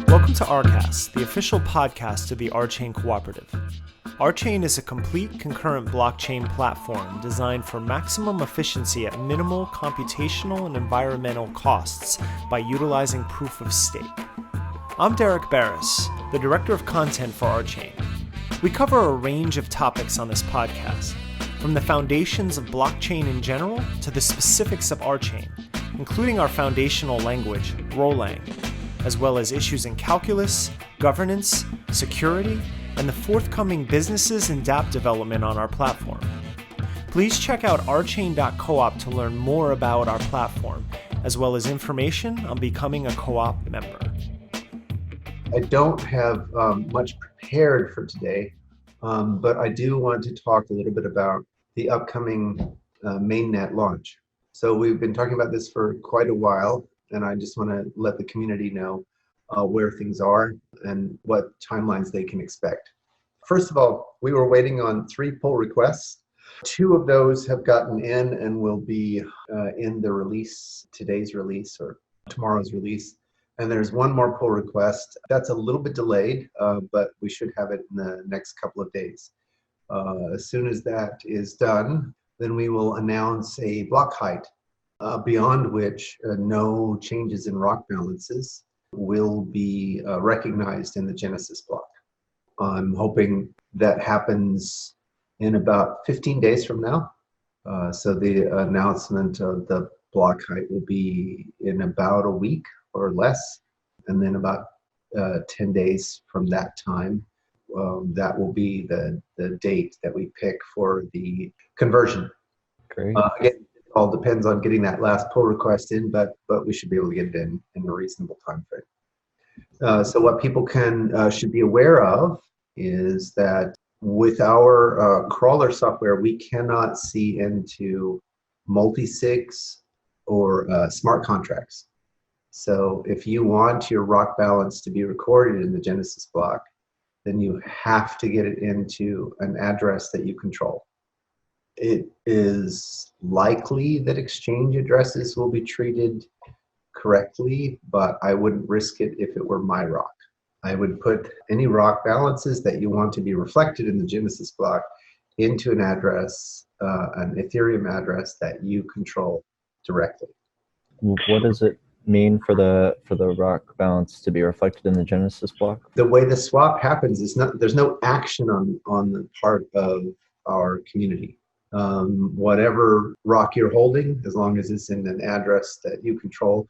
Welcome to RCast, the official podcast of the RChain Cooperative. RChain is a complete concurrent blockchain platform designed for maximum efficiency at minimal computational and environmental costs by utilizing proof of stake. I'm Derek Barris, the Director of Content for RChain. We cover a range of topics on this podcast, from the foundations of blockchain in general to the specifics of RChain, including our foundational language, Golang, as well as issues in calculus, governance, security, and the forthcoming businesses and dApp development on our platform. Please check out rchain.coop to learn more about our platform, as well as information on becoming a co-op member. I don't have much prepared for today, but I do want to talk a little bit about the upcoming mainnet launch. So we've been talking about this for quite a while, and I just want to let the community know where things are and what timelines they can expect. First of all, we were waiting on 3 pull requests. 2 of those have gotten in and will be in the release, today's release or tomorrow's release. And there's 1 more pull request. That's a little bit delayed, but we should have it in the next couple of days. As soon as that is done, then we will announce a block height beyond which no changes in rock balances will be recognized in the Genesis block. I'm hoping that happens in about 15 days from now. So the announcement of the block height will be in about a week or less, and then about 10 days from that time, that will be the date that we pick for the conversion. Great. Again, it all depends on getting that last pull request in, but we should be able to get it in a reasonable time frame. So what people should be aware of is that with our crawler software, we cannot see into multi-sigs or smart contracts. So if you want your rock balance to be recorded in the Genesis block, then you have to get it into an address that you control. It is likely that exchange addresses will be treated correctly, but I wouldn't risk it if it were my rock. I would put any rock balances that you want to be reflected in the Genesis block into an address, an Ethereum address that you control directly. What does it mean for the rock balance to be reflected in the Genesis block? The way the swap happens is there's no action on the part of our community. Whatever rock you're holding, as long as it's in an address that you control,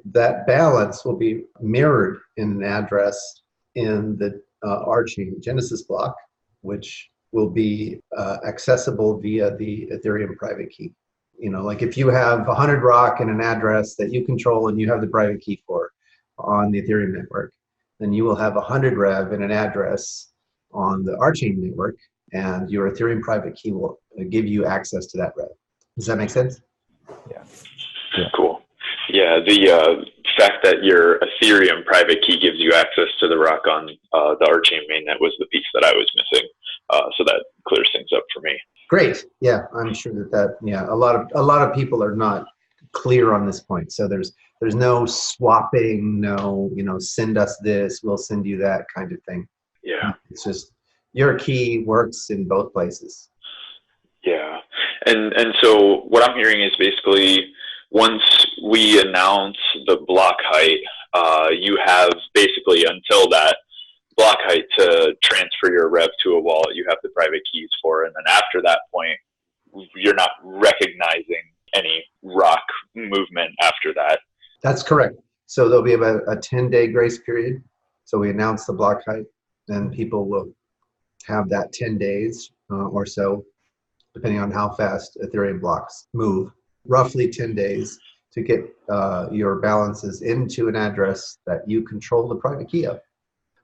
that balance will be mirrored in an address in the RChain Genesis block, which will be accessible via the Ethereum private key. You know, like if you have 100 rock in an address that you control and you have the private key for on the Ethereum network, then you will have 100 rev in an address on the RChain network, and your Ethereum private key will give you access to that rev. Does that make sense? Yeah. Cool. Yeah, the fact that your Ethereum private key gives you access to the rock on the RChain mainnet was the piece that I was missing. So that clears things up for me. Great. Yeah, I'm sure that a lot of people are not clear on this point. So there's no swapping, no, send us this, we'll send you that kind of thing. Yeah. It's just your key works in both places. Yeah. And so what I'm hearing is basically once we announce the block height, you have basically until that block height to transfer your rev to a wallet you have the private keys for, and then after that point you're not recognizing any rock movement after that. That's correct. So there'll be about a 10-day grace period. So we announce the block height, then people will have that 10 days or so, depending on how fast Ethereum blocks move, roughly 10 days to get your balances into an address that you control the private key of.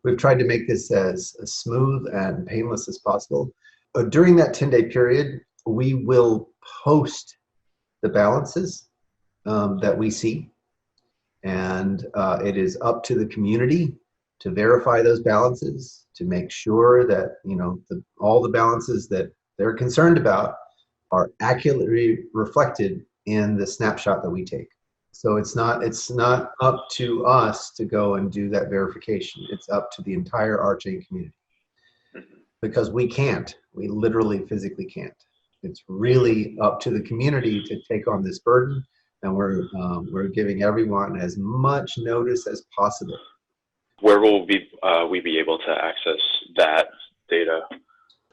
We've tried to make this as smooth and painless as possible. During that 10-day period, we will post the balances that we see, and it is up to the community to verify those balances, to make sure that all the balances that they're concerned about are accurately reflected in the snapshot that we take. So it's not up to us to go and do that verification. It's up to the entire RChain community, because we can't. We literally physically can't. It's really up to the community to take on this burden, and we're giving everyone as much notice as possible. Where will we be able to access that data?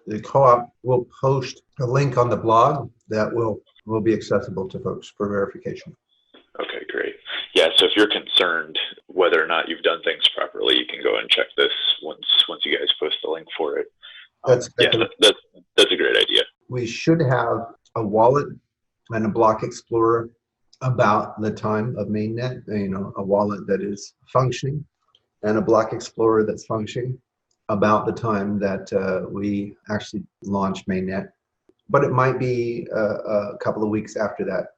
The co-op will post a link on the blog that will be accessible to folks for verification. Okay, great. Yeah, so if you're concerned whether or not you've done things properly, you can go and check this once you guys post the link for it. That's a great idea. We should have a wallet and a block explorer about the time of mainnet, a wallet that is functioning and a block explorer that's functioning about the time that we actually launch mainnet. But it might be a couple of weeks after that,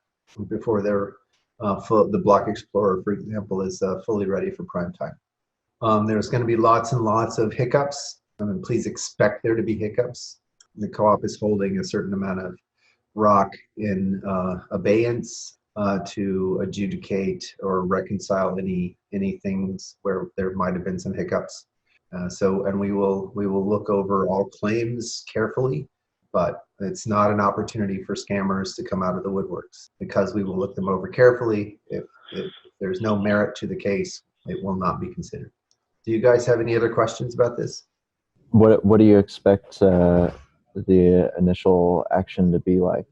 before the block explorer, for example, is fully ready for prime time. There's going to be lots and lots of hiccups. Please expect there to be hiccups. The co-op is holding a certain amount of rock in abeyance to adjudicate or reconcile any things where there might have been some hiccups. And we will look over all claims carefully, but it's not an opportunity for scammers to come out of the woodworks, because we will look them over carefully. If there's no merit to the case, it will not be considered. Do you guys have any other questions about this? What do you expect the initial action to be like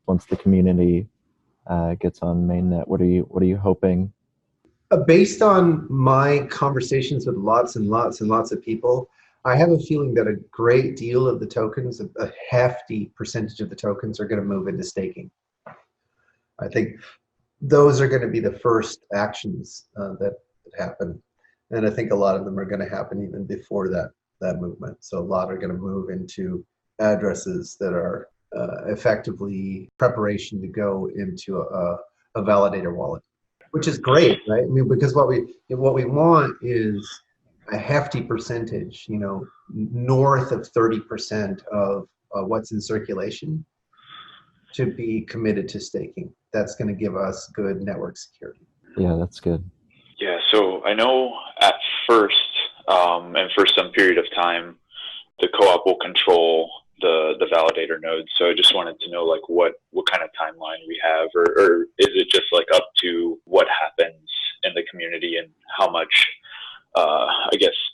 once the community gets on mainnet? What are you hoping? Based on my conversations with lots and lots and lots of people, I have a feeling that a great deal of the tokens, a hefty percentage of the tokens, are going to move into staking. I think those are going to be the first actions that happen. And I think a lot of them are going to happen even before that movement. So a lot are going to move into addresses that are effectively preparation to go into a validator wallet, which is great, right? Because what we want is a hefty percentage, north of 30% of what's in circulation to be committed to staking. That's going to give us good network security. Yeah, that's good. Yeah, so I know at first, and for some period of time, the co-op will control the validator nodes. So I just wanted to know what kind of timeline we have, or is it just up to what happens in the community and how much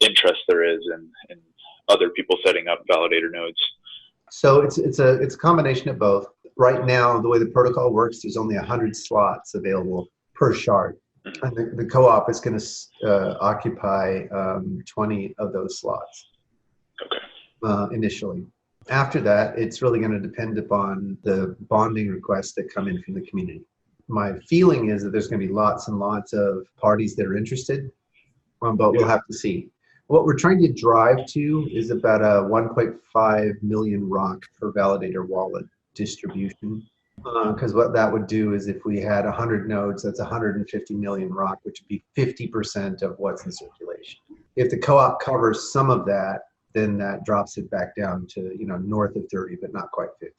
interest there is in other people setting up validator nodes? So it's a combination of both. Right now, the way the protocol works, there's only 100 slots available per shard. Mm-hmm. And the co-op is going to occupy 20 of those slots. Okay. Initially. After that, it's really going to depend upon the bonding requests that come in from the community. My feeling is that there's going to be lots and lots of parties that are interested, but we'll have to see. What we're trying to drive to is about a 1.5 million rock per validator wallet distribution. Because what that would do is, if we had 100 nodes, that's 150 million rock, which would be 50% of what's in circulation. If the co-op covers some of that, then that drops it back down to north of 30, but not quite 50.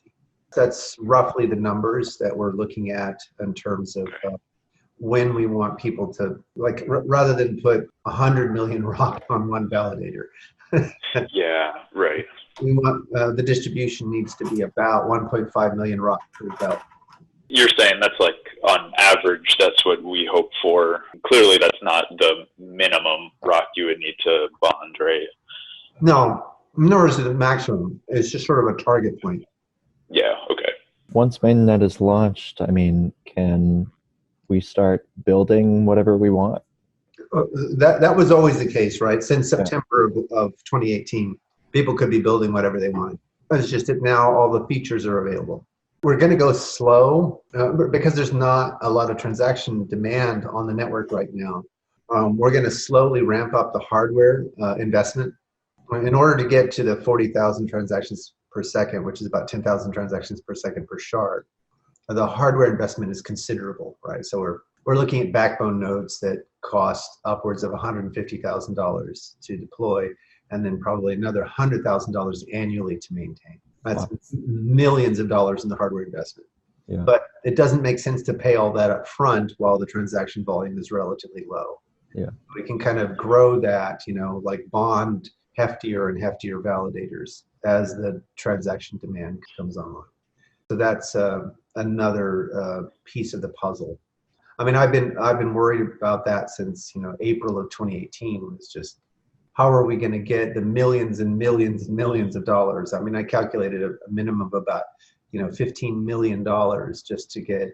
That's roughly the numbers that we're looking at in terms of when we want people to, rather than put 100 million rock on one validator. Yeah, right. We want the distribution needs to be about 1.5 million rock per belt. You're saying that's on average, that's what we hope for. Clearly, that's not the minimum rock you would need to bond, right? No, nor is it a maximum. It's just sort of a target point. Yeah, okay. Once mainnet is launched, can we start building whatever we want? That was always the case, right? Since September of 2018, people could be building whatever they wanted. It's just that now all the features are available. We're going to go slow because there's not a lot of transaction demand on the network right now. We're going to slowly ramp up the hardware investment in order to get to the 40,000 transactions per second, which is about 10,000 transactions per second per shard. The hardware investment is considerable, right? So we're looking at backbone nodes that cost upwards of $150,000 to deploy, and then probably another $100,000 annually to maintain. That's millions of dollars in the hardware investment. Yeah. But it doesn't make sense to pay all that up front while the transaction volume is relatively low. Yeah. We can kind of grow that, like bond heftier and heftier validators as the transaction demand comes online. So that's another piece of the puzzle. I mean, I've been worried about that since April of 2018. It was just, how are we going to get the millions and millions and millions of dollars? I mean, I calculated a minimum of about $15 million just to get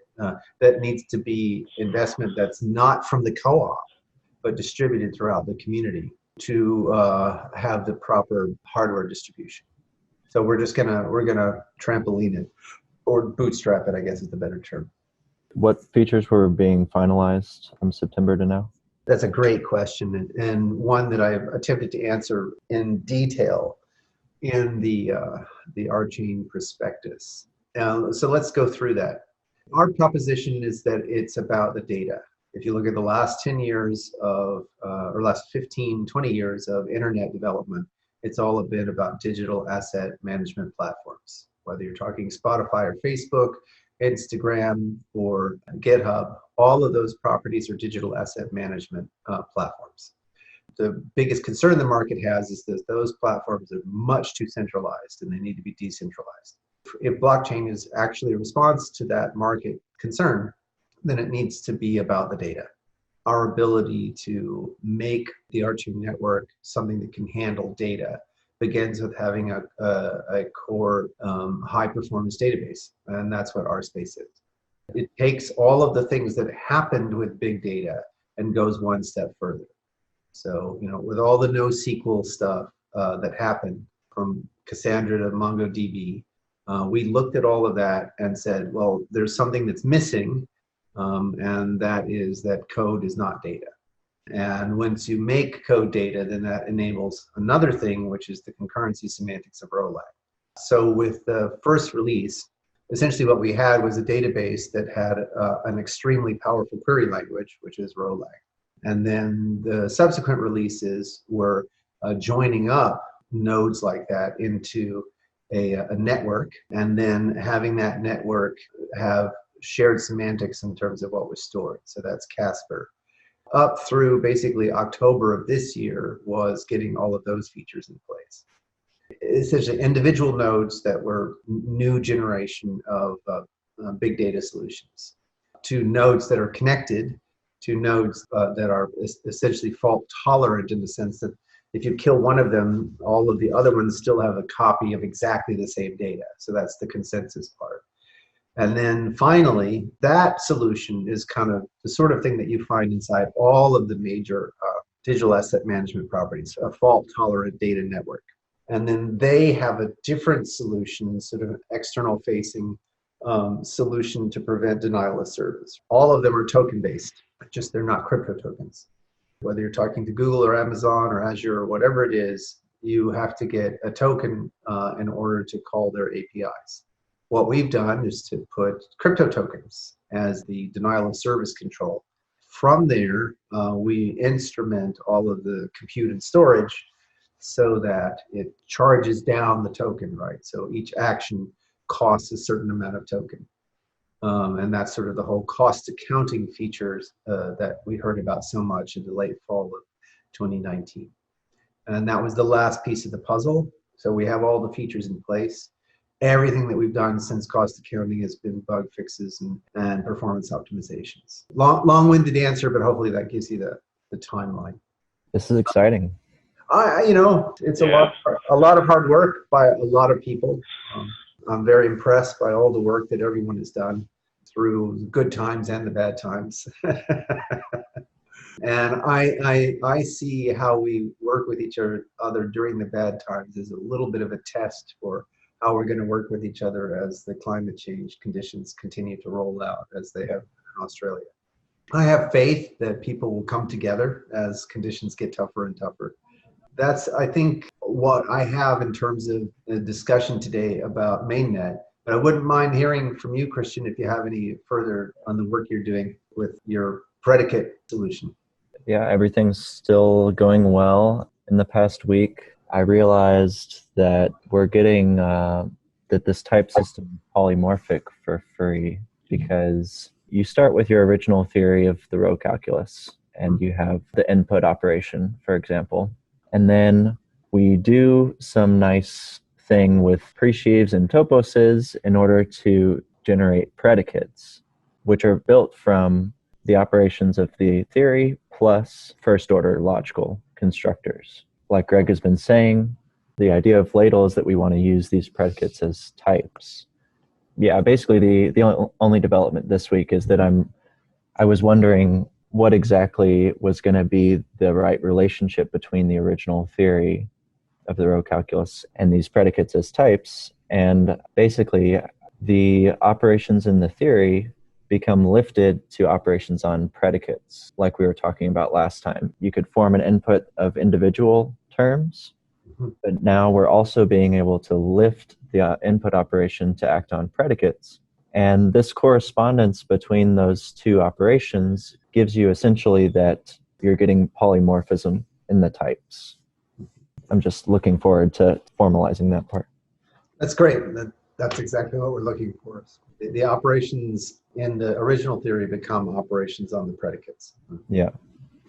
that needs to be investment that's not from the co-op, but distributed throughout the community to have the proper hardware distribution. So we're gonna trampoline it, or bootstrap it, I guess is the better term. What features were being finalized from September to now? That's a great question, and one that I've attempted to answer in detail in the RChain prospectus. So let's go through that. Our proposition is that it's about the data. If you look at the last 10 years of, or last 15, 20 years of internet development, it's all a bit about digital asset management platforms. Whether you're talking Spotify or Facebook, Instagram or GitHub, all of those properties are digital asset management platforms. The biggest concern the market has is that those platforms are much too centralized and they need to be decentralized. If blockchain is actually a response to that market concern, then it needs to be about the data. Our ability to make the RChain network something that can handle data begins with having a core high performance database, and that's what RSpace is. It takes all of the things that happened with big data and goes one step further. So, with all the NoSQL stuff that happened from Cassandra to MongoDB, we looked at all of that and said, well, there's something that's missing, and that is that code is not data. And once you make code data, then that enables another thing, which is the concurrency semantics of row lag. So with the first release, essentially what we had was a database that had an extremely powerful query language, which is row lag. And then the subsequent releases were joining up nodes like that into a network, and then having that network have shared semantics in terms of what was stored. So that's Casper. Up through basically October of this year was getting all of those features in place. Essentially individual nodes that were new generation of big data solutions, to nodes that are connected, to nodes that are essentially fault tolerant in the sense that if you kill one of them, all of the other ones still have a copy of exactly the same data. So that's the consensus part. And then finally, that solution is kind of the sort of thing that you find inside all of the major digital asset management properties, a fault-tolerant data network. And then they have a different solution, sort of an external-facing solution to prevent denial of service. All of them are token-based, just they're not crypto tokens. Whether you're talking to Google or Amazon or Azure or whatever it is, you have to get a token in order to call their APIs. What we've done is to put crypto tokens as the denial of service control. From there, we instrument all of the compute and storage so that it charges down the token, right? So each action costs a certain amount of token. And that's sort of the whole cost accounting features that we heard about so much in the late fall of 2019. And that was the last piece of the puzzle. So we have all the features in place. Everything that we've done since cost accounting has been bug fixes and performance optimizations. Long-winded answer, but hopefully that gives you the timeline. This is exciting. It's a lot of hard work by a lot of people. I'm very impressed by all the work that everyone has done through the good times and the bad times. And I see how we work with each other during the bad times as a little bit of a test for how we're going to work with each other as the climate change conditions continue to roll out as they have in Australia. I have faith that people will come together as conditions get tougher and tougher. That's, I think, what I have in terms of the discussion today about mainnet. But I wouldn't mind hearing from you, Christian, if you have any further on the work you're doing with your predicate solution. Yeah, everything's still going well. In the past week, I realized that we're getting the that this type system is polymorphic for free, because you start with your original theory of the row calculus, and you have the input operation, for example. And then we do some nice thing with pre-sheaves and toposes in order to generate predicates, which are built from the operations of the theory plus first-order logical constructors. Like Greg has been saying, the idea of ladle is that we want to use these predicates as types. Yeah, basically the only development this week is that I was wondering what exactly was going to be the right relationship between the original theory of the row calculus and these predicates as types. And basically, the operations in the theory become lifted to operations on predicates, like we were talking about last time. You could form an input of individual terms, but now we're also being able to lift the input operation to act on predicates. And this correspondence between those two operations gives you essentially that you're getting polymorphism in the types. I'm just looking forward to formalizing that part. That's great. That's exactly what we're looking for. The operations in the original theory become operations on the predicates. Yeah.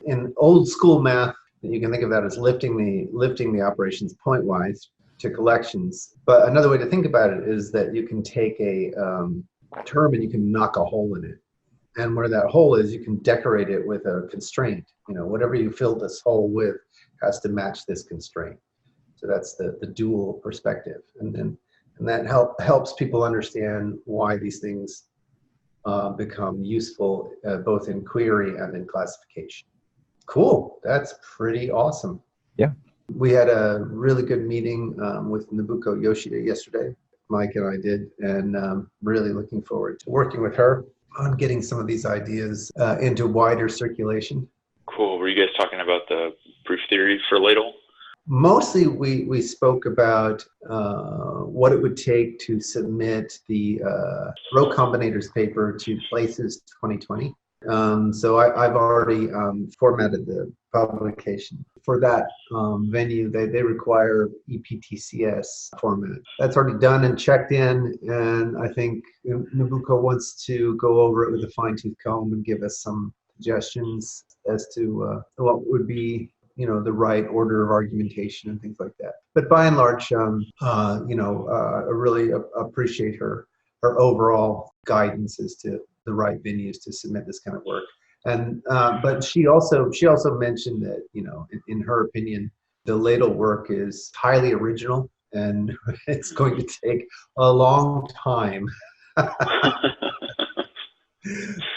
In old school math, you can think of that as lifting the operations pointwise to collections. But another way to think about it is that you can take a term and you can knock a hole in it. And where that hole is, you can decorate it with a constraint. Whatever you fill this hole with has to match this constraint. So that's the dual perspective. And that helps people understand why these things become useful both in query and in classification. Cool. That's pretty awesome. Yeah. We had a really good meeting with Nobuko Yoshida yesterday. Mike and I did, and really looking forward to working with her on getting some of these ideas into wider circulation. Cool. Were you guys talking about the proof theory for ladle? Mostly we spoke about what it would take to submit the row combinators paper to Places 2020. So I've already formatted the publication. For that venue, they require EPTCS format. That's already done and checked in, and I think Nobuko wants to go over it with a fine-tooth comb and give us some suggestions as to what would be the right order of argumentation and things like that. But by and large, I really appreciate her overall guidance as to the right venues to submit this kind of work. And but she also mentioned that in her opinion, the ladle work is highly original and it's going to take a long time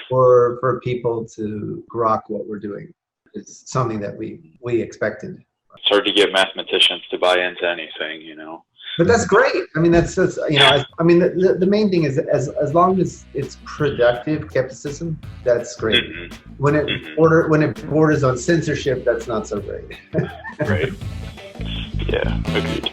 for people to grok what we're doing. It's something that we expected. It's hard to get mathematicians to buy into anything, But that's great. I mean, that's the main thing is that as long as it's productive skepticism, that's great. Mm-hmm. When it borders on censorship, that's not so great. Right. Yeah, agreed.